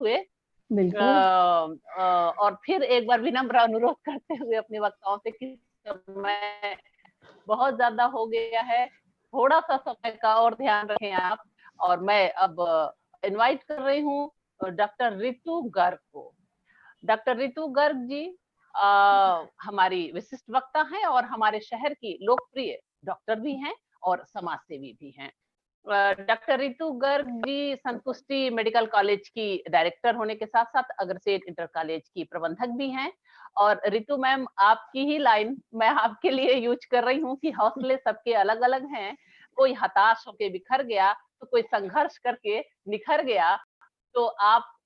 हुए। बिल्कुल। और फिर एक बार विनम्र अनुरोध करते हुए अपने वक्ताओं से कि समय बहुत ज़्यादा हो गया है, थोड़ा-सा समय का और ध्यान रखें आप। और मैं अब इनवाइट कर रही हूँ डॉक्टर रितु गर्ग को। डॉक्टर रितु गर्ग जी हमारी विशिष्ट वक्ता हैं और हमारे शहर की लोकप्रिय डॉक्टर भी हैं और समाज सेवी भी हैं। डॉक्टर रितु गर्ग जी संतुष्टि मेडिकल कॉलेज की डायरेक्टर होने के साथ-साथ अग्रसेन इंटर कॉलेज की प्रबंधक भी हैं। और रितु मैम, आपकी ही लाइन मैं आपके लिए यूज़ कर रही हूँ कि हौसले सबके अलग-अलग हैं। कोई हताश होके बिखर गया, तो कोई संघर्ष करके निखर गया। तो आप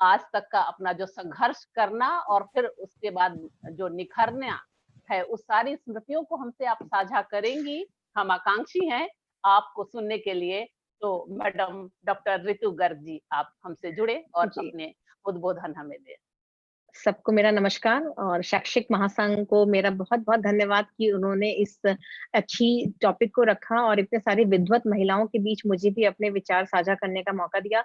आज तक का अपना जो संघर्ष करना और फिर उसके बाद जो निखरना है, उस सारी स्मृतियों को हमसे आप साझा करेंगी। हम आकांक्षी हैं आपको सुनने के लिए। तो मैडम डॉक्टर रितु गर्ग जी, आप हमसे जुड़े और जी, अपने उद्बोधन हमें दें। सबको मेरा नमस्कार और शैक्षिक महासंघ को मेरा बहुत-बहुत धन्यवाद कि उन्होंने इस अच्छी टॉपिक को रखा और इतने सारी विद्वत महिलाओं के बीच मुझे भी अपने विचार साझा करने का मौका दिया।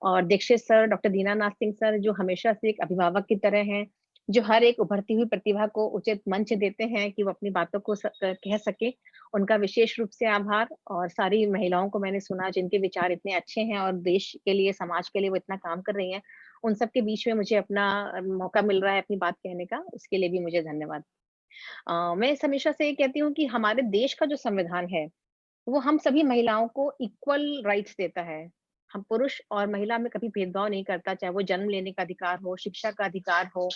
और Dikshit sir, doctor Dinanath Singh sir जो हमेशा से एक अभिभावक की तरह हैं, जो हर एक उभरती हुई प्रतिभा को उचित मंच देते हैं कि वो अपनी बातों को कह सके। उनका विशेष रूप से आभार। और सारी महिलाओं को मैंने सुना जिनके विचार इतने अच्छे हैं और देश के लिए, समाज के लिए वो इतना काम कर रही हैं। उन सब के बीच में मुझे अपना मौका मिल रहा है अपनी बात कहने का, उसके लिए भी मुझे धन्यवाद। मैं इस हमेशा से ये कहती हूँ कि हमारे देश का जो संविधान है, वो हम सभी महिलाओं को इक्वल राइट्स देता है। हम पुरुष और महिला में कभी भेदभाव नहीं करता, चाहे वो जन्म लेने का अधिकार हो, शिक्षा का अधिकार हो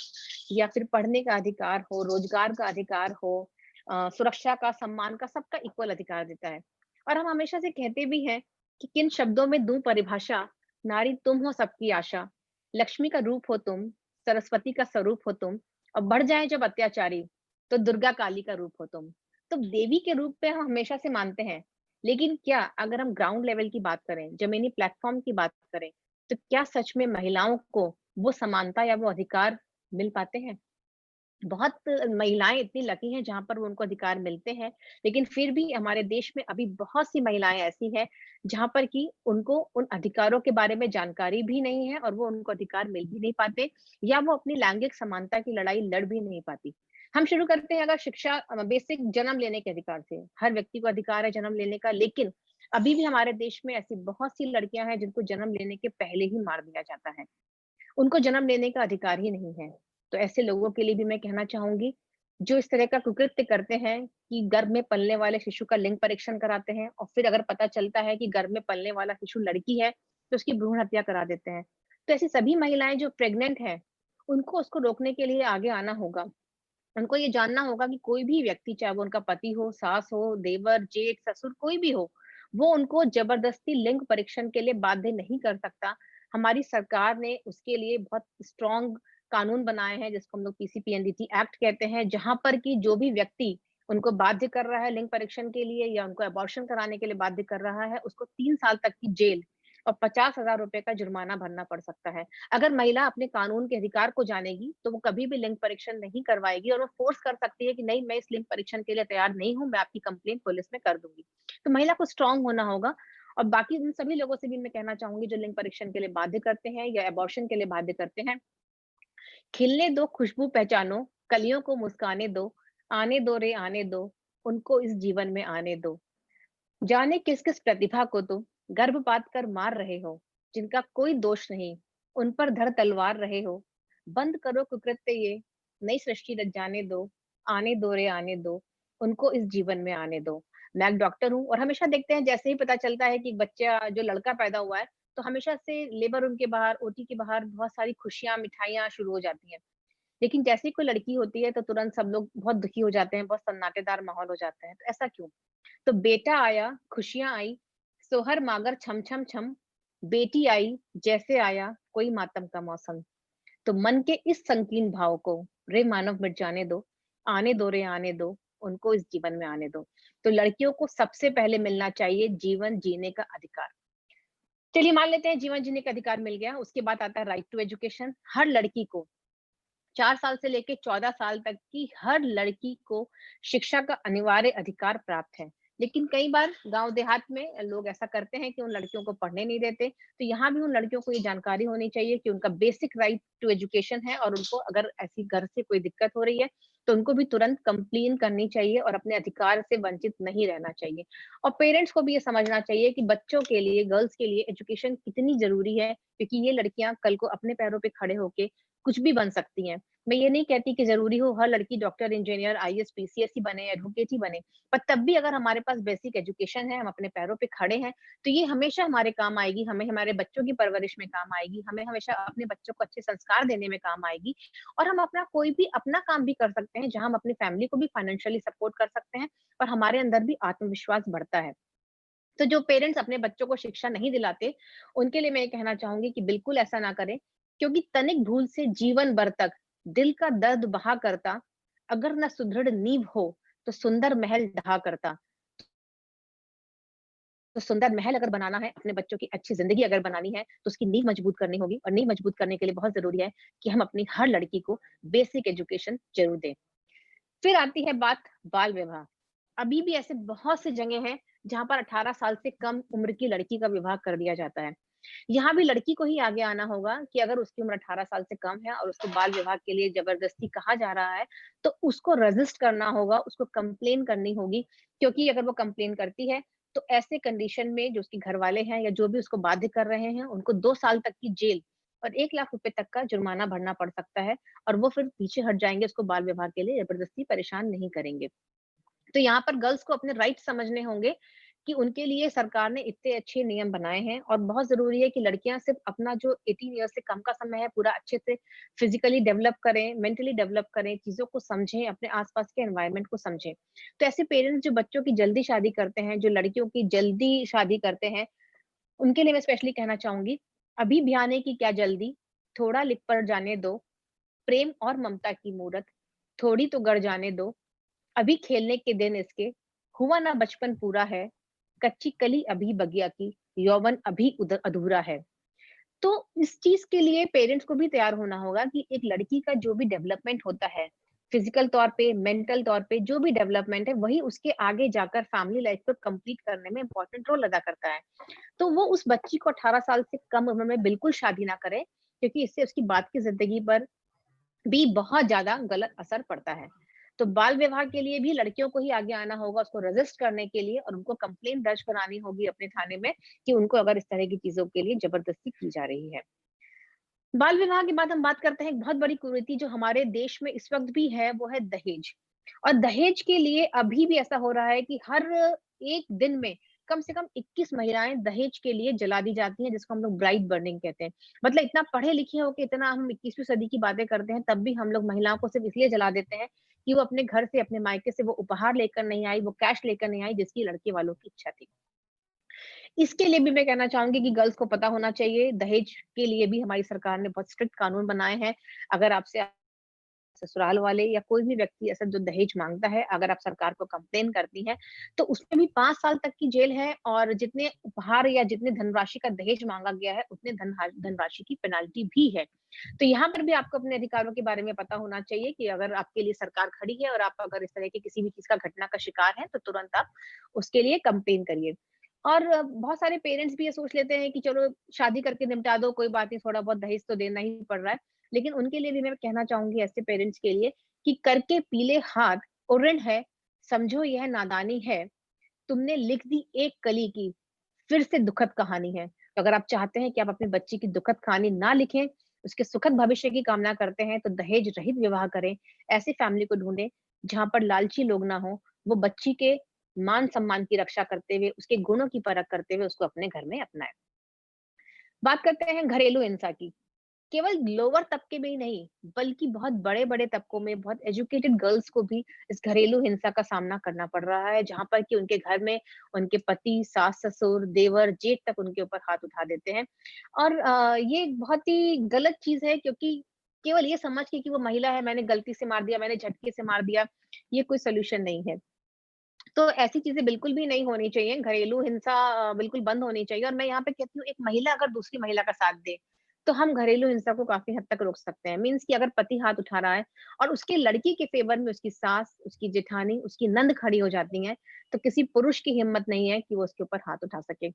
या फिर पढ़ने का अधिकार हो, रोजगार का अधिकार हो, सुरक्षा का, सम्मान का, सबका इक्वल अधिकार देता है। और हम हमेशा से कहते भी हैं कि किन शब्दों में दूँ परिभाषा, नारी तुम हो सबकी आशा, लक्ष्मी का रूप हो तुम, सरस्वती का स्वरूप हो तुम, और बढ़ जाए जब अत्याचारी, तो दुर्गा काली का रूप हो तुम। तो देवी के रूप पे हम हमेशा से मानते हैं, लेकिन क्या अगर हम ग्राउंड लेवल की बात करें, जमीनी प्लेटफ़ॉर्म की बात करें, तो क्या सच में महिलाओं को वो समानता या वो अधिकार मिल पाते हैं? बहुत महिलाएँ इतनी लकी हैं जहाँ पर वो उनको अधिकार मिलते हैं, लेकिन फिर भी हमारे देश में अभी बहुत सी महिलाएँ ऐसी हैं, जहाँ पर कि उनको उन अधिकारों के बारे में जानकारी भी नहीं है और वो उनको अधिकार मिल भी नहीं पाते या वो अपनी लैंगिक समानता की लड़ाई लड़ भी नहीं पाती। हम शुरू करते हैं अगर शिक्षा बेसिक जन्म लेने के अधिकार से। हर व्यक्ति को अधिकार है जन्म लेने का, लेकिन अभी भी हमारे देश में ऐसी बहुत सी लड़कियाँ हैं जिनको जन्म लेने के पहले ही मार दिया जाता है। उनको जन्म लेने का अधिकार ही नहीं है। तो ऐसे लोगों के लिए भी मैं कहना चाहूँगी, जो इस तरह का कुकृत्य करते हैं कि गर्भ में पलने वाले शिशु का लिंग परीक्षण कराते हैं और फिर अगर पता चलता है कि गर्भ में पलने वाला शिशु लड़की है, तो उसकी भ्रूण हत्या करा देते हैं। तो ऐसी सभी महिलाएँ जो प्रेग्नेंट हैं, उनको उसको रोकने के लिए आगे आना होगा। उनको ये जानना होगा कि कोई भी व्यक्ति, चाहे वो उनका पति हो, सास हो, देवर, जेठ, ससुर, कोई भी हो, वो उनको जबरदस्ती लिंग परीक्षण के लिए बाध्य नहीं कर सकता। हमारी सरकार ने उसके लिए बहुत स्ट्रॉन्ग कानून बनाए हैं, जिसको हम लोग पीसीपीएनडीटी एक्ट कहते हैं, जहाँ पर कि जो भी व्यक्ति उनको बाध्य कर रहा है लिंग परीक्षण के लिए या उनको अबॉर्शन कराने के लिए बाध्य कर रहा है, उसको 3 साल तक की जेल और 50,000 रुपए का जुर्माना भरना पड़ सकता है। अगर महिला अपने कानून के अधिकार को जानेगी, तो वो कभी भी लिंग परीक्षण नहीं करवाएगी और वो फ़ोर्स कर सकती है कि नहीं, मैं इस लिंग परीक्षण के लिए तैयार नहीं हूँ, मैं आपकी कंप्लेंट पुलिस में कर दूँगी। तो महिला को स्ट्रॉन्ग होना होगा। और बाकी उन सभी लोगों से भी मैं कहना चाहूँगी जो लिंग परीक्षण के लिए बाध्य करते हैं या अबॉर्शन के लिए बाध्य करते हैं, खिलने दो खुशबू पहचानो, कलियों को मुस्काने दो, आने दो रे आने दो, उनको इस जीवन में आने दो। जाने किस-किस प्रतिभा को तुम गर्भपात कर मार रहे हो, जिनका कोई दोष नहीं, उन पर धर तलवार रहे हो। बंद करो कुकृत्य ये, नई सृष्टि रच जाने दो, आने दो रे आने दो, उनको इस जीवन में आने दो। मैं एक डॉक्टर हूँ और हमेशा देखते हैं जैसे ही पता चलता है कि बच्चा जो लड़का पैदा हुआ है, तो हमेशा से लेबर रूम के बाहर, ओटी के बाहर बहुत सारी खुशियाँ, मिठाइयाँ शुरू हो जाती हैं। लेकिन जैसे ही कोई लड़की होती है, तो तुरंत सब लोग बहुत दुखी हो जाते हैं, बहुत सन्नाटेदार माहौल हो जाता है। तो ऐसा क्यों? तो बेटा आया, खुशियाँ आई, सोहर मागर छम छम छम, बेटी आई, जैसे आया कोई मातम का मौसम। तो मन के इस संकीर्ण भाव को रे मानव मिट जाने दो, आने दो रे आने दो, उनको इस जीवन में आने दो। तो लड़कियों को सबसे पहले मिलना चाहिए जीवन जीने का अधिकार। चलिए मान लेते हैं जीवन जीने का अधिकार मिल गया, उसके बाद आता है राइट टू एजुकेशन। हर लड़की को 4 साल से लेके 14 साल तक की हर लड़की को शिक्षा का अनिवार्य अधिकार प्राप्त है। लेकिन कई बार गाँव देहात में लोग ऐसा करते हैं कि उन लड़कियों को पढ़ने नहीं देते। तो यहाँ भी उन लड़कियों को ये जानकारी होनी चाहिए कि उनका बेसिक राइट टू एजुकेशन है, और उनको अगर ऐसी घर से कोई दिक्कत हो रही है, तो उनको भी तुरंत कंप्लेन करनी चाहिए और अपने अधिकार से वंचित नहीं रहना चाहिए। और पेरेंट्स को भी ये समझना चाहिए कि बच्चों के लिए, गर्ल्स के लिए एजुकेशन कितनी ज़रूरी है, क्योंकि ये लड़कियाँ कल को अपने पैरों पे खड़े होके कुछ भी बन सकती हैं। मैं ये नहीं कहती कि ज़रूरी हो हर लड़की डॉक्टर, इंजीनियर, आईएएस, पीसीएस ही बने, एडवोकेट ही बने। पर तब भी अगर हमारे पास बेसिक एजुकेशन है, हम अपने पैरों पे खड़े हैं, तो ये हमेशा हमारे काम आएगी, हमें हमारे बच्चों की परवरिश में काम आएगी, हमें हमेशा अपने बच्चों को अच्छे संस्कार देने में काम आएगी, और हम अपना कोई भी अपना काम भी कर सकते हैं, जहाँ हम अपनी फैमिली को भी फाइनेंशियली सपोर्ट कर सकते हैं और हमारे अंदर भी आत्मविश्वास बढ़ता है। तो जो पेरेंट्स अपने बच्चों को शिक्षा नहीं दिलाते, उनके लिए मैं ये कहना चाहूँगी कि बिल्कुल ऐसा ना करें, क्योंकि तनिक भूल से जीवन भर तक दिल का दर्द बहा करता, अगर ना सुदृढ़ नींव हो, तो सुंदर महल ढहा करता। तो सुंदर महल अगर बनाना है, अपने बच्चों की अच्छी ज़िंदगी अगर बनानी है, तो उसकी नींव मजबूत करनी होगी, और नींव मजबूत करने के लिए बहुत ज़रूरी है कि हम अपनी हर लड़की को बेसिक एजुकेशन ज़रूर दें। फिर आती है बात बाल विवाह। अभी भी ऐसे बहुत सी जगह हैं, जहाँ पर 18 साल से कम उम्र की लड़की का विवाह कर दिया जाता है। यहाँ भी लड़की को ही आगे आना होगा कि अगर उसकी उम्र 18 साल से कम है और उसको बाल विवाह के लिए ज़बरदस्ती कहा जा रहा है, तो उसको रेज़िस्ट करना होगा, उसको कंप्लेन करनी होगी, क्योंकि अगर वो कंप्लेन करती है, तो ऐसे कंडीशन में जो उसके घरवाले हैं या जो भी उसको बाध्य कर रहे हैं, उनको 2 साल तक की जेल और 1 लाख रुपए तक का जुर्माना भरना पड़ सकता है, और वो फिर पीछे हट जाएँगे, उसको बाल विवाह के लिए ज़बरदस्ती परेशान नहीं करेंगे। तो यहाँ पर गर्ल्स को अपने राइट समझने होंगे कि उनके लिए सरकार ने इतने अच्छे नियम बनाए हैं, और बहुत ज़रूरी है कि लड़कियाँ सिर्फ़ अपना जो 18 ईयर्स से कम का समय है, पूरा अच्छे से फिज़िकली डेवलप करें, मेंटली डेवलप करें, चीज़ों को समझें, अपने आस-पास के एनवायरनमेंट को समझें। तो ऐसे पेरेंट्स जो बच्चों की जल्दी शादी करते हैं, जो लड़कियों की जल्दी शादी करते हैं, उनके लिए मैं स्पेशली कहना चाहूँगी, अभी ब्याने की क्या जल्दी, थोड़ा लिप पर जाने दो, प्रेम और ममता की मूरत, थोड़ी तो गड़ जाने दो, अभी खेलने के दिन इसके, हुआ ना बचपन पूरा है, कच्ची कली अभी बगिया की, यौवन अभी उधर अधूरा है। तो इस चीज़ के लिए पेरेंट्स को भी तैयार होना होगा कि एक लड़की का जो भी डेवलपमेंट होता है, फिज़िकल तौर पे, मेंटल तौर पे जो भी डेवलपमेंट है, वही उसके आगे जाकर फैमिली लाइफ़ को कंप्लीट करने में इम्पोर्टेंट रोल अदा करता है। तो वो उस बच्ची को 18 साल से कम उम्र में बिल्कुल शादी ना करे, क्योंकि इससे उसकी बाद की ज़िंदगी पर भी बहुत ज़्यादा गलत असर पड़ता है। तो बाल विवाह के लिए भी लड़कियों को ही आगे आना होगा, उसको रेज़िस्ट करने के लिए, और उनको कंप्लेंट दर्ज करानी होगी अपने थाने में कि उनको अगर इस तरह की चीज़ों के लिए ज़बरदस्ती की जा रही है। बाल विवाह के बाद हम बात करते हैं एक बहुत बड़ी कुरीति जो हमारे देश में इस वक़्त भी है, वो है दहेज। और दहेज के लिए अभी भी ऐसा हो रहा है कि हर 1 दिन में कम से कम 21 महिलाएँ दहेज के लिए जला दी जाती हैं, जिसको हम लोग ब्राइड बर्निंग कहते हैं। मतलब इतना पढ़े-लिखे हो के इतना हम 21वीं सदी की बातें करते हैं, तब भी हम लोग महिलाओं को सिर्फ़ इसलिए जला देते हैं कि वो अपने घर से, अपने मायके से वो उपहार लेकर नहीं आई, वो कैश लेकर नहीं आई, जिसकी लड़के वालों की इच्छा थी। इसके लिए भी मैं कहना चाहूँगी कि गर्ल्स को पता होना चाहिए, दहेज के लिए भी हमारी सरकार ने बहुत स्ट्रिक्ट कानून बनाए हैं। अगर आपसे ससुराल वाले या कोई भी व्यक्ति ऐसा जो दहेज माँगता है, अगर आप सरकार को कंप्लेन करती हैं, तो उसमें भी 5 साल तक की जेल है, और जितने उपहार या जितने धनराशि का दहेज माँगा गया है, उतने धनराशि की पेनल्टी भी है। तो यहाँ पर भी आपको अपने अधिकारों के बारे में पता होना चाहिए कि अगर आपके लिए सरकार खड़ी है और आप अगर इस तरह की किसी भी चीज़ का घटना का शिकार हैं, तो तुरंत आप उसके लिए कंप्लेन करिए। और बहुत सारे पेरेंट्स भी ये सोच लेते हैं कि चलो शादी करके निपटा दो, कोई बात नहीं, थोड़ा बहुत दहेज तो देना ही पड़ रहा है। लेकिन उनके लिए भी मैं कहना चाहूँगी ऐसे पेरेंट्स के लिए कि करके पीले हाथ और ऋण है, समझो यह नादानी है, तुमने लिख दी एक कली की, फिर से दुखद कहानी है। तो अगर आप चाहते हैं कि आप अपने बच्चे की दुखद कहानी ना लिखें, उसके सुखद भविष्य की कामना करते हैं, तो दहेज रहित विवाह करें। ऐसी फैमिली को ढूँढें, जहाँ पर लालची लोग ना हों, वो बच्ची के मान-सम्मान की रक्षा करते हुए, उसके गुणों की परख करते हुए उसको अपने घर में अपनाएँ। बात करते हैं घरेलू हिंसा की। केवल लोअर तबके में ही नहीं, बल्कि बहुत बड़े-बड़े तबकों में, बहुत एजुकेटेड गर्ल्स को भी इस घरेलू हिंसा का सामना करना पड़ रहा है, जहाँ पर कि उनके घर में उनके पति, सास-ससुर, देवर, जेठ तक उनके ऊपर हाथ उठा देते हैं। और ये एक बहुत ही गलत चीज़ है, क्योंकि केवल ये समझ के कि वो महिला है, मैंने गलती से मार दिया, मैंने झटके से मार दिया, ये कोई सॉल्यूशन नहीं है। तो ऐसी चीज़ें बिल्कुल भी नहीं होनी चाहिए, घरेलू हिंसा बिल्कुल बंद होनी चाहिए, और मैं यहाँ पे कहती हूँ एक महिला अगर दूसरी महिला का साथ दे, तो हम घरेलू हिंसा को काफ़ी हद तक रोक सकते हैं। मीन्स कि अगर पति हाथ उठा रहा है और उसके लड़की के फ़ेवर में उसकी सास, उसकी जेठानी, उसकी नंद खड़ी हो जाती हैं, तो किसी पुरुष की हिम्मत नहीं है कि वो उसके ऊपर हाथ उठा सके।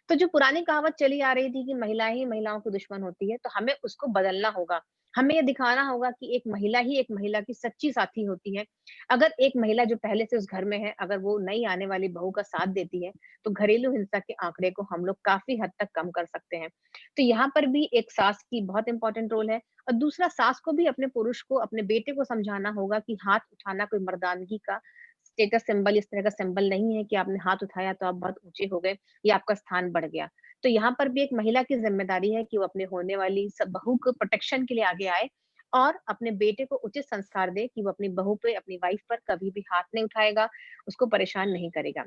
तो जो पुरानी कहावत चली आ रही थी कि महिलाएँ ही महिलाओं की दुश्मन होती है, तो हमें उसको बदलना होगा। हमें ये दिखाना होगा कि एक महिला ही एक महिला की सच्ची साथी होती है। अगर एक महिला जो पहले से उस घर में है, अगर वो नई आने वाली बहू का साथ देती है, तो घरेलू हिंसा के आंकड़े को हम लोग काफ़ी हद तक कम कर सकते हैं। तो यहाँ पर भी एक सास की बहुत इम्पोर्टेंट रोल है और दूसरा सास को भी अपने पुरुष को, अपने बेटे को समझाना होगा कि हाथ उठाना कोई मर्दानगी का स्टेटस सिंबल, इस तरह का सिंबल नहीं है कि आपने हाथ उठाया तो आप बहुत ऊँचे हो गए या आपका स्थान बढ़ गया। तो यहाँ पर भी एक महिला की ज़िम्मेदारी है कि वो अपने होने वाली सब बहू को प्रोटेक्शन के लिए आगे आए और अपने बेटे को उचित संस्कार दे कि वो अपनी बहू पे, अपनी वाइफ पर कभी भी हाथ नहीं उठाएगा, उसको परेशान नहीं करेगा।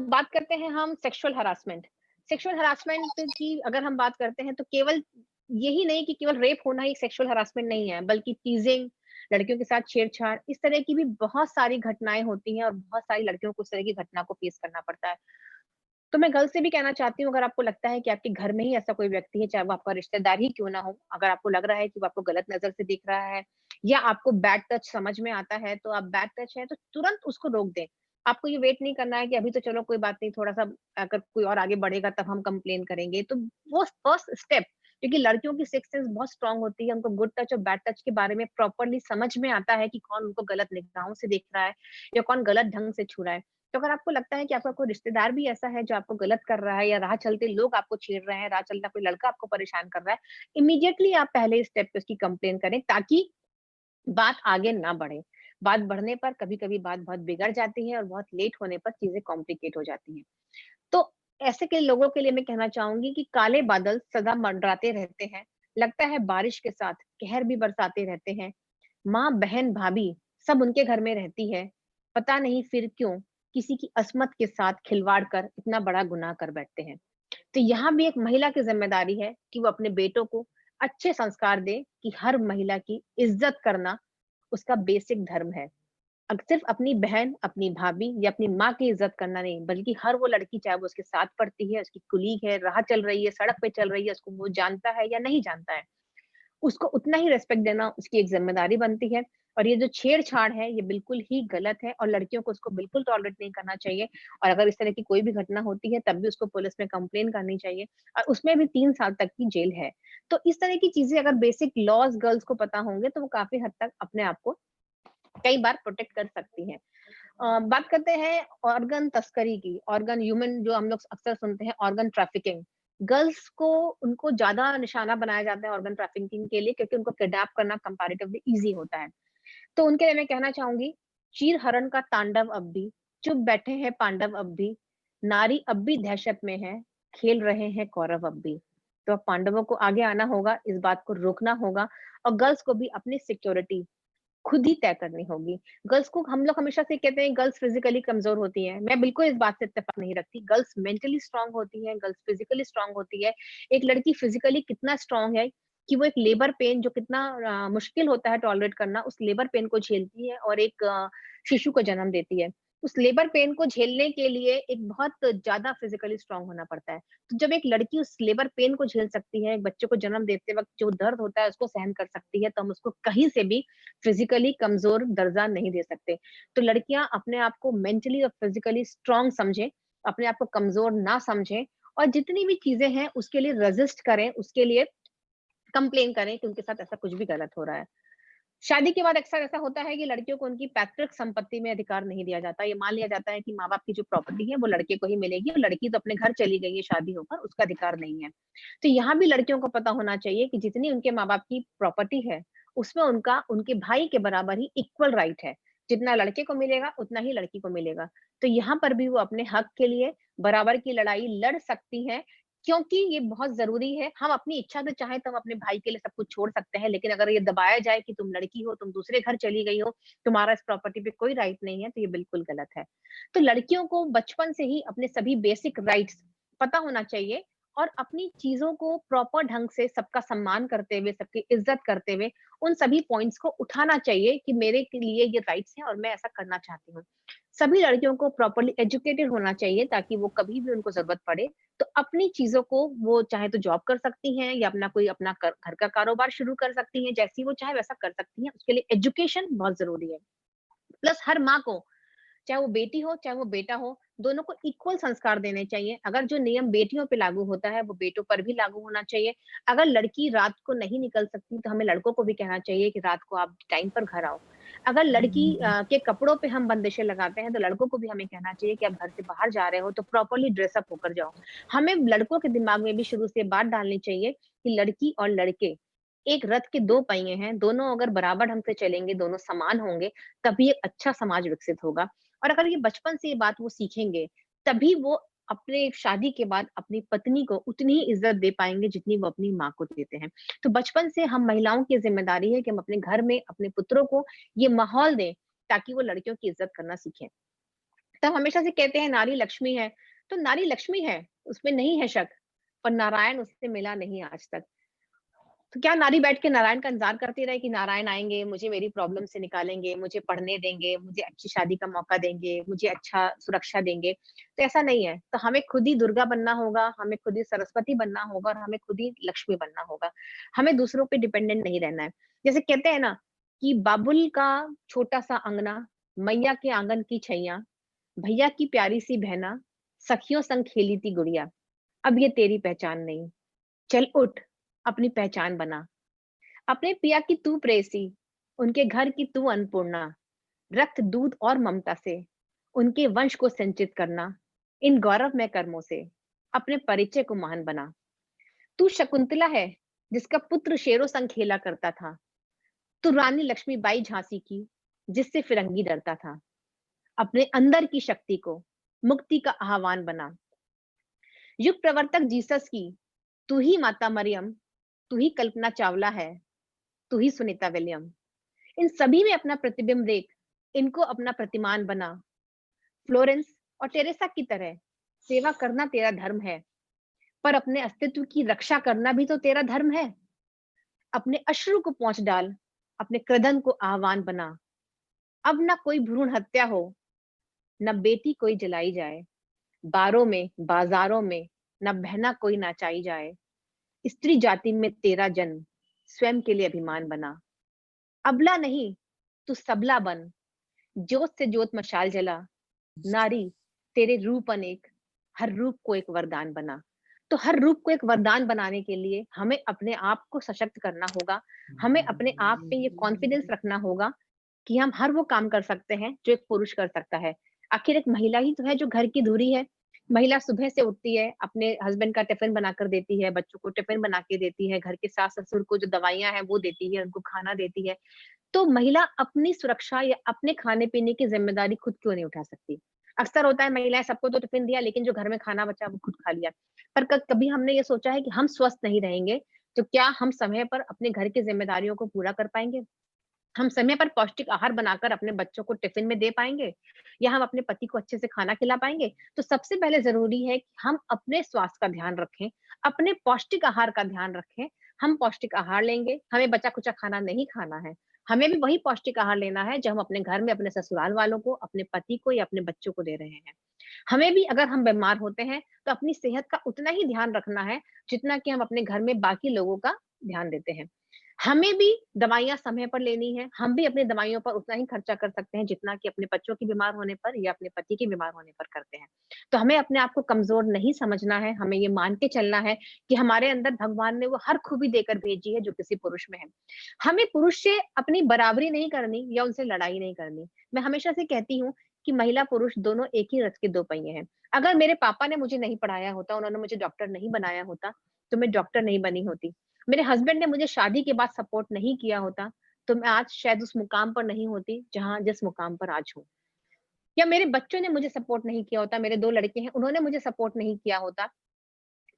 बात करते हैं हम सेक्सुअल हरासमेंट। सेक्सुअल हरासमेंट की अगर हम बात करते हैं तो केवल यही नहीं कि केवल रेप होना ही सेक्सुअल हरासमेंट नहीं है, बल्कि टीजिंग, लड़कियों के साथ छेड़छाड़, इस तरह की भी बहुत सारी घटनाएँ होती हैं और बहुत सारी लड़कियों को इस तरह की घटना को फेस करना पड़ता है। तो मैं गर्ल्स से भी कहना चाहती हूँ, अगर आपको लगता है कि आपके घर में ही ऐसा कोई व्यक्ति है, चाहे वो आपका रिश्तेदार ही क्यों ना हो, अगर आपको लग रहा है कि वो आपको गलत नज़र से देख रहा है या आपको बैड टच समझ में आता है, तो आप बैड टच है तो तुरंत उसको रोक दें। आपको ये वेट नहीं करना है कि अभी तो चलो कोई बात नहीं, थोड़ा-सा अगर कोई और आगे बढ़ेगा तब हम कंप्लेन करेंगे। तो वो फर्स्ट स्टेप, क्योंकि लड़कियों की सिक्स्थ सेंस बहुत स्ट्रॉन्ग होती है, उनको गुड टच और बैड टच के बारे में प्रॉपर्ली समझ में आता है कि कौन उनको गलत निगाहों से देख रहा है या कौन गलत ढंग से छू रहा है। तो अगर आपको लगता है कि आपका कोई रिश्तेदार भी ऐसा है जो आपको गलत कर रहा है या राह चलते लोग आपको छेड़ रहे हैं, राह चलता कोई लड़का आपको परेशान कर रहा है, इमीडिएटली आप पहले स्टेप पे उसकी कंप्लेन करें ताकि बात आगे ना बढ़े। बात बढ़ने पर कभी-कभी बात बहुत बिगड़ जाती है और बहुत लेट होने पर चीज़ें कॉम्प्लिकेट हो जाती हैं। तो ऐसे के लोगों के लिए मैं कहना चाहूँगी कि काले बादल सदा मंडराते रहते हैं, लगता है बारिश के साथ कहर भी बरसाते रहते हैं। माँ, बहन, भाभी सब उनके घर में रहती है। पता नहीं फिर क्यों किसी की अस्मत के साथ खिलवाड़ कर इतना बड़ा गुनाह कर बैठते हैं। तो यहाँ भी एक महिला की ज़िम्मेदारी है कि वो अपने बेटों को अच्छे संस्कार दे कि हर महिला की इज़्ज़त करना उसका बेसिक धर्म है। सिर्फ अपनी बहन, अपनी भाभी या अपनी माँ की इज़्ज़त करना नहीं, बल्कि हर वो लड़की चाहे वो उसके साथ पढ़ती है, उसकी कुलीग है, राह चल रही है, सड़क पे चल रही है, उसको वो जानता है या नहीं जानता है। उसको उतना ही रिस्पेक्ट देना उसकी एक ज़िम्मेदारी बनती है और ये जो छेड़-छाड़ है, ये बिल्कुल ही गलत है और लड़कियों को उसको बिल्कुल टॉलरेट नहीं करना चाहिए और अगर इस तरह की कोई भी घटना होती है, तब भी उसको पुलिस में कंप्लेन करनी चाहिए और उसमें भी 3 साल तक की जेल है। तो इस तरह की चीज़ें अगर बेसिक लॉज़ गर्ल्स को पता होंगे, तो वो काफ़ी हद तक अपने आप को कई बार प्रोटेक्ट कर सकती हैं। बात करते हैं ऑर्गन तस्करी की, ऑर्गन ह्यूमन जो हम लोग अक्सर सुनते हैं ऑर्गन ट्रैफिकिंग। गर्ल्स को उनको ज़्यादा निशाना बनाया जाता है ऑर्गन ट्रैफिकिंग के लिए क्योंकि उनको किडनैप करना कंपैरेटिवली ईज़ी होता है। तो उनके लिए मैं कहना चाहूँगी, चीर हरण का तांडव अब भी, चुप बैठे हैं पांडव अब भी, नारी अब भी दहशत में है, खेल रहे हैं कौरव अब भी। तो अब पांडवों को आगे आना होगा, इस बात को रोकना होगा और गर्ल्स को भी अपनी सिक्योरिटी खुद ही तय करनी होगी। गर्ल्स को हम लोग हमेशा से कहते हैं गर्ल्स फिज़िकली कमज़ोर होती हैं। मैं बिल्कुल इस बात से इत्तेफ़ाक नहीं रखती। गर्ल्स मेंटली स्ट्रॉन्ग होती हैं, गर्ल्स फिज़िकली स्ट्रॉन्ग होती है। एक लड़की फिज़िकली कितना स्ट्रॉन्ग है कि वो एक लेबर पेन जो कितना मुश्किल होता है टॉलरेट करना, उस लेबर पेन को झेलती है और एक शिशु को जन्म देती है। उस लेबर पेन को झेलने के लिए एक बहुत ज़्यादा फिज़िकली स्ट्रॉन्ग होना पड़ता है। तो जब एक लड़की उस लेबर पेन को झेल सकती है, एक बच्चे को जन्म देते वक़्त जो दर्द होता है उसको सहन कर सकती है, तो हम उसको कहीं से भी फिजिकली कमजोर दर्जा नहीं दे सकते। तो लड़कियां अपने आप को मेंटली और फिजिकली स्ट्रांग समझें, अपने आप को कमजोर ना समझें और जितनी भी चीजें हैं उसके लिए रेजिस्ट करें, उसके लिए कंप्लेन करें कि उनके साथ ऐसा कुछ भी गलत हो रहा है। शादी के बाद अक्सर ऐसा होता है कि लड़कियों को उनकी पैतृक संपत्ति में अधिकार नहीं दिया जाता। ये मान लिया जाता है कि माँ-बाप की जो प्रॉपर्टी है वो लड़के को ही मिलेगी और लड़की तो अपने घर चली गई है शादी होकर, उसका अधिकार नहीं है। तो यहाँ भी लड़कियों को पता होना चाहिए कि जितनी उनके माँ-बाप की प्रॉपर्टी है, उसमें उनका उनके भाई के बराबर ही इक्वल राइट है। जितना लड़के को मिलेगा, उतना ही लड़की को मिलेगा। तो यहाँ पर भी वो अपने हक के लिए बराबर की लड़ाई लड़ सकती हैं क्योंकि ये बहुत ज़रूरी है। हम अपनी इच्छा से चाहें तो हम अपने भाई के लिए सब कुछ छोड़ सकते हैं, लेकिन अगर ये दबाया जाए कि तुम लड़की हो, तुम दूसरे घर चली गई हो, तुम्हारा इस प्रॉपर्टी पे कोई राइट नहीं है, तो ये बिल्कुल गलत है। तो लड़कियों को बचपन से ही अपने सभी बेसिक राइट्स पता होना चाहिए और अपनी चीज़ों को प्रॉपर ढंग से सबका सम्मान करते हुए, सबकी इज़्ज़त करते हुए, उन सभी पॉइंट्स को उठाना चाहिए कि मेरे के लिए ये राइट्स हैं और मैं ऐसा करना चाहती हूँ। सभी लड़कियों को प्रॉपर्ली एजुकेटेड होना चाहिए ताकि वो कभी भी उनको जरूरत पड़े तो अपनी चीजों को वो चाहे तो जॉब कर सकती हैं या अपना कोई अपना घर का कारोबार शुरू कर सकती हैं, जैसी वो चाहे वैसा कर सकती हैं। उसके लिए एजुकेशन बहुत जरूरी है। प्लस हर माँ को, चाहे वो बेटी हो चाहे वो बेटा हो, दोनों को इक्वल संस्कार देने चाहिए। अगर जो नियम बेटियों पे लागू होता है वो बेटों पर भी लागू होना चाहिए। अगर लड़की रात को नहीं निकल सकती तो हमें लड़कों को भी कहना चाहिए कि रात को आप टाइम पर घर आओ। अगर लड़की के कपड़ों पे हम बंदिशें लगाते हैं तो लड़कों को भी हमें कहना चाहिए कि आप घर से बाहर जा रहे हो तो प्रॉपर्ली ड्रेसअप होकर जाओ। हमें लड़कों के दिमाग में भी शुरू से बात डालनी चाहिए कि लड़की और लड़के एक रथ के दो पहिए हैं, दोनों अगर बराबर ढंग से चलेंगे, दोनों समान होंगे, तभी एक अच्छा समाज विकसित होगा। और अगर ये बचपन से ये बात वो सीखेंगे, तभी वो अपने शादी के बाद अपनी पत्नी को उतनी ही इज्जत दे पाएँगे जितनी वो अपनी माँ को देते हैं। तो बचपन से हम महिलाओं की ज़िम्मेदारी है कि हम अपने घर में अपने पुत्रों को ये माहौल दें, ताकि वो लड़कियों की इज्जत करना सीखें। तब हमेशा से कहते हैं नारी लक्ष्मी है, तो नारी लक्ष्मी है, उसमें नहीं है शक, पर नारायण उससे मिला नहीं आज तक। तो क्या नारी बैठ के नारायण का इंतज़ार करती रहे कि नारायण आएँगे, मुझे मेरी प्रॉब्लम से निकालेंगे, मुझे पढ़ने देंगे, मुझे अच्छी शादी का मौका देंगे, मुझे अच्छा सुरक्षा देंगे? तो ऐसा नहीं है। तो हमें खुद ही दुर्गा बनना होगा, हमें खुद ही सरस्वती बनना होगा और हमें खुद ही लक्ष्मी बनना होगा। हमें दूसरों पे डिपेंडेंट नहीं रहना है। जैसे कहते हैं ना कि बाबुल का छोटा-सा अंगना, मैया के आँगन की छैया, भैया की प्यारी सी बहना, सखियों संग खेली थी गुड़िया, अब ये तेरी पहचान नहीं। चल उठ, अपनी पहचान बना। अपने पिया की तू प्रेयसी, उनके घर की तू अन्नपूर्णा, रक्त दूध और ममता से उनके वंश को संचित करना, इन गौरवमय कर्मों से अपने परिचय को महान बना। तू शकुंतला है जिसका पुत्र शेरों संग खेला करता था। तू रानी लक्ष्मीबाई झांसी की जिससे फिरंगी डरता था। अपने अंदर की शक्ति को मुक्ति का आह्वान बना। युग प्रवर्तक जीसस की तू ही माता मरियम, तू ही कल्पना चावला है, तू ही सुनीता विलियम। इन सभी में अपना प्रतिबिंब देख, इनको अपना प्रतिमान बना। फ्लोरेंस और टेरेसा की तरह सेवा करना तेरा धर्म है, पर अपने अस्तित्व की रक्षा करना भी तो तेरा धर्म है। अपने अश्रु को पोंछ डाल, अपने क्रदन को आह्वान बना। अब ना कोई भ्रूण हत्या हो, न बेटी कोई जलाई जाए, बारों में बाजारों में न बहना कोई नाचाई जाए। स्त्री जाति में तेरा जन्म स्वयं के लिए अभिमान बना। अबला नहीं, तू सबला बन, जोत से जोत मशाल जला। नारी तेरे रूप अनेक, हर रूप को एक वरदान बना। तो हर रूप को एक वरदान बनाने के लिए हमें अपने आप को सशक्त करना होगा। हमें अपने आप पे ये कॉन्फिडेंस रखना होगा कि हम हर वो काम कर सकते हैं जो एक पुरुष कर सकता है। आखिर एक महिला ही तो है जो घर की धुरी है। महिला सुबह से उठती है, अपने हस्बैंड का टिफिन बनाकर देती है, बच्चों को टिफिन बना के देती है, घर के सास-ससुर को जो दवाइयाँ हैं वो देती है, उनको खाना देती है। तो महिला अपनी सुरक्षा या अपने खाने-पीने की ज़िम्मेदारी खुद क्यों नहीं उठा सकती? अक्सर होता है महिलाएँ सबको तो टिफ़िन दिया लेकिन जो घर में खाना बचा वो खुद खा लिया। पर कभी हमने ये सोचा है कि हम स्वस्थ नहीं रहेंगे, तो क्या हम समय पर अपने घर की ज़िम्मेदारियों को पूरा कर पाएँगे? हम समय पर पौष्टिक आहार बनाकर अपने बच्चों को टिफ़िन में दे पाएँगे? या हम अपने पति को अच्छे से खाना खिला पाएँगे? तो सबसे पहले ज़रूरी है कि हम अपने स्वास्थ्य का ध्यान रखें, अपने पौष्टिक आहार का ध्यान रखें। हम पौष्टिक आहार लेंगे, हमें बचा-कुचा खाना नहीं खाना है। हमें भी वही पौष्टिक आहार लेना है जो हम अपने घर में अपने ससुराल वालों को, अपने पति को या अपने बच्चों को दे रहे हैं। हमें भी अगर हम बीमार होते हैं, तो अपनी सेहत का उतना ही ध्यान रखना है, जितना कि हम अपने घर में बाकी लोगों का ध्यान देते हैं। हमें भी दवाइयाँ समय पर लेनी है, हम भी अपनी दवाइयों पर उतना ही खर्चा कर सकते हैं, जितना कि अपने बच्चों के बीमार होने पर या अपने पति के बीमार होने पर करते हैं। तो हमें अपने आप को कमज़ोर नहीं समझना है, हमें ये मान के चलना है कि हमारे अंदर भगवान ने वो हर खूबी देकर भेजी है, जो किसी पुरुष में है। हमें पुरुष से अपनी बराबरी नहीं करनी या उनसे लड़ाई नहीं करनी। मैं हमेशा से कहती हूँ कि महिला-पुरुष दोनों एक ही रथ के दो पहिए हैं। अगर मेरे पापा ने मुझे नहीं पढ़ाया होता, उन्होंने मुझे डॉक्टर नहीं बनाया होता, तो मैं डॉक्टर नहीं बनी होती। मेरे हस्बैंड ने मुझे शादी के बाद सपोर्ट नहीं किया होता, तो मैं आज शायद उस मुकाम पर नहीं होती, जहाँ जिस मुकाम पर आज हूँ। या मेरे बच्चों ने मुझे सपोर्ट नहीं किया होता, मेरे 2 लड़के हैं, उन्होंने मुझे सपोर्ट नहीं किया होता,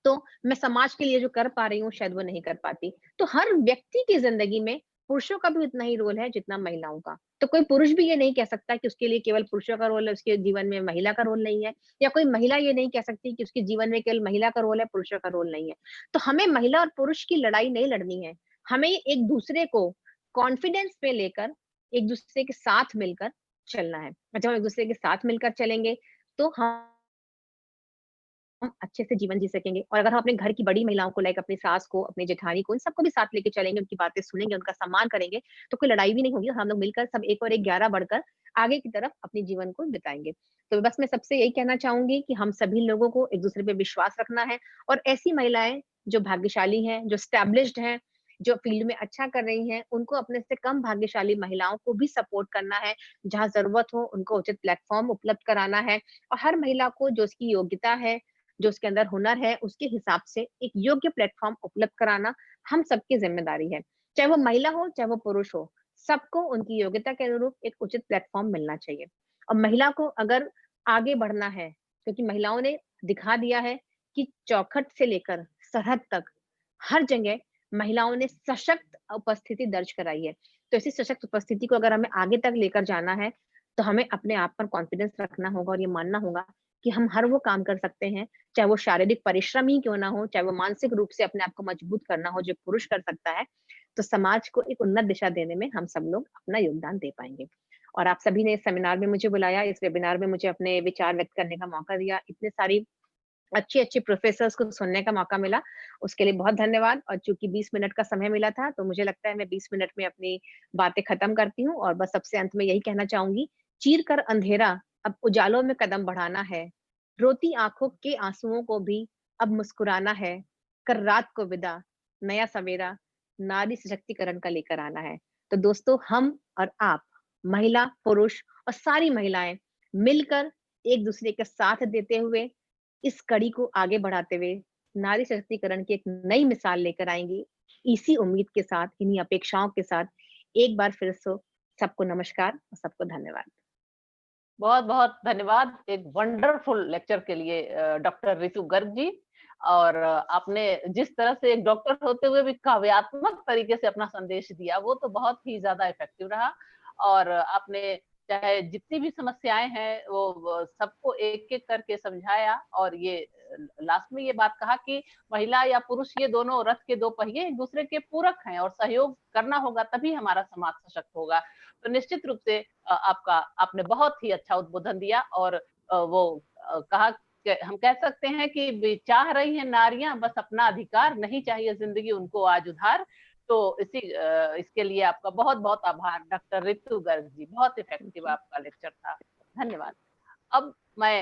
तो मैं समाज के लिए जो कर पा रही हूँ, शायद वो नहीं कर पाती। तो हर व्यक्ति की ज़िंदगी में पुरुषों का भी उतना ही रोल है, जितना महिलाओं का। तो कोई पुरुष भी ये नहीं कह सकता कि उसके लिए केवल पुरुषों का रोल है, उसके जीवन में महिला का रोल नहीं है, या कोई महिला ये नहीं कह सकती कि उसके जीवन में केवल महिला का रोल है, पुरुषों का रोल नहीं है। तो हमें महिला और पुरुष की लड़ाई नहीं लड़नी है। हमें एक-दूसरे को कॉन्फिडेंस में लेकर, एक-दूसरे के साथ मिलकर चलना है। जब हम एक-दूसरे के साथ मिलकर चलेंगे, तो हम अच्छे से जीवन जी सकेंगे। और अगर हम अपने घर की बड़ी महिलाओं को लाइक अपनी सास को, अपनी जेठानी को, इन सबको भी साथ लेके चलेंगे, उनकी बातें सुनेंगे, उनका सम्मान करेंगे, तो कोई लड़ाई भी नहीं होगी और हम लोग मिलकर सब एक और एक 11 बढ़कर आगे की तरफ अपने जीवन को बिताएँगे। तो बस मैं सबसे यही कहना चाहूँगी कि हम सभी लोगों को एक-दूसरे पे विश्वास रखना है और ऐसी महिलाएँ जो भाग्यशाली हैं, जो एस्टेब्लिश्ड हैं, जो फील्ड में अच्छा कर रही हैं, उनको अपने से कम भाग्यशाली महिलाओं को भी सपोर्ट करना है। जहाँ ज़रूरत हो, उनको उचित प्लेटफ़ॉर्म उपलब्ध कराना है और हर महिला को जो उसकी योग्यता है, जो उसके अंदर हुनर है, उसके हिसाब से एक योग्य प्लेटफ़ॉर्म उपलब्ध कराना हम सबकी ज़िम्मेदारी है। चाहे वो महिला हो, चाहे वो पुरुष हो, सबको उनकी योग्यता के अनुरूप एक उचित प्लेटफ़ॉर्म मिलना चाहिए। और महिला को अगर आगे बढ़ना है, क्योंकि महिलाओं ने दिखा दिया है कि चौखट से लेकर सरहद तक, हर जगह महिलाओं ने सशक्त उपस्थिति दर्ज कराई है। तो ऐसी सशक्त उपस्थिति को अगर हमें आगे तक लेकर जाना है, तो हमें अपने आप पर कॉन्फिडेंस रखना होगा और ये मानना होगा कि हम हर वो काम कर सकते हैं, चाहे वो शारीरिक परिश्रम ही क्यों ना हो, चाहे वो मानसिक रूप से अपने आप को मजबूत करना हो, जो पुरुष कर सकता है, तो समाज को एक उन्नत दिशा देने में हम सब लोग अपना योगदान दे पाएँगे। और आप सभी ने इस सेमिनार में मुझे बुलाया, इस वेबिनार में मुझे अपने विचार व्यक्त करने का मौका दिया, इतने सारी अच्छे-अच्छे प्रोफ़ेसर्स को सुनने का मौका मिला, उसके लिए बहुत धन्यवाद। और चूँकि 20 मिनट का समय मिला था, तो मुझे लगता है मैं 20 मिनट में अपनी बातें ख़त्म करती हूँ और बस सबसे अंत में यही कहना चाहूँगी, चीर कर अंधेरा अब उजालों में कदम बढ़ाना है, रोती आँखों के आँसुओं को भी अब मुस्कुराना है, कर रात को विदा, नया सवेरा, नारी सशक्तिकरण का लेकर आना है। तो दोस्तों हम और आप, महिला, पुरुष और सारी महिलाएँ मिलकर एक-दूसरे का साथ देते हुए इस कड़ी को आगे बढ़ाते हुए नारी सशक्तिकरण की एक नई मिसाल लेकर आएँगी। इसी उम्मीद के साथ, इन्हीं अपेक्षाओं के साथ एक बार फिर से सबको नमस्कार और सबको धन्यवाद। बहुत-बहुत धन्यवाद एक वंडरफुल लेक्चर के लिए डॉक्टर रितु गर्ग जी। और आपने जिस तरह से एक डॉक्टर होते हुए भी काव्यात्मक तरीके से अपना संदेश दिया, वो तो बहुत ही ज़्यादा इफ़ेक्टिव रहा। और आपने चाहे जितनी भी समस्याएँ हैं, वो सबको एक-एक करके समझाया और ये लास्ट में ये बात कहा कि महिला या पुरुष ये दोनों रथ के 2 पहिए एक-दूसरे के पूरक हैं और सहयोग करना होगा तभी हमारा समाज सशक्त होगा। तो निश्चित रूप से आपका आपने बहुत ही अच्छा उद्बोधन दिया और वो कहा कि हम कह सकते हैं कि चाह रही हैं नारियां बस अपना अधिकार, नहीं चाहिए जिंदगी उनको आज उधार। तो इसके लिए आपका बहुत बहुत आभार डॉक्टर रितु गर्ग जी, बहुत इफेक्टिव जी। आपका लेक्चर था। धन्यवाद। अब मैं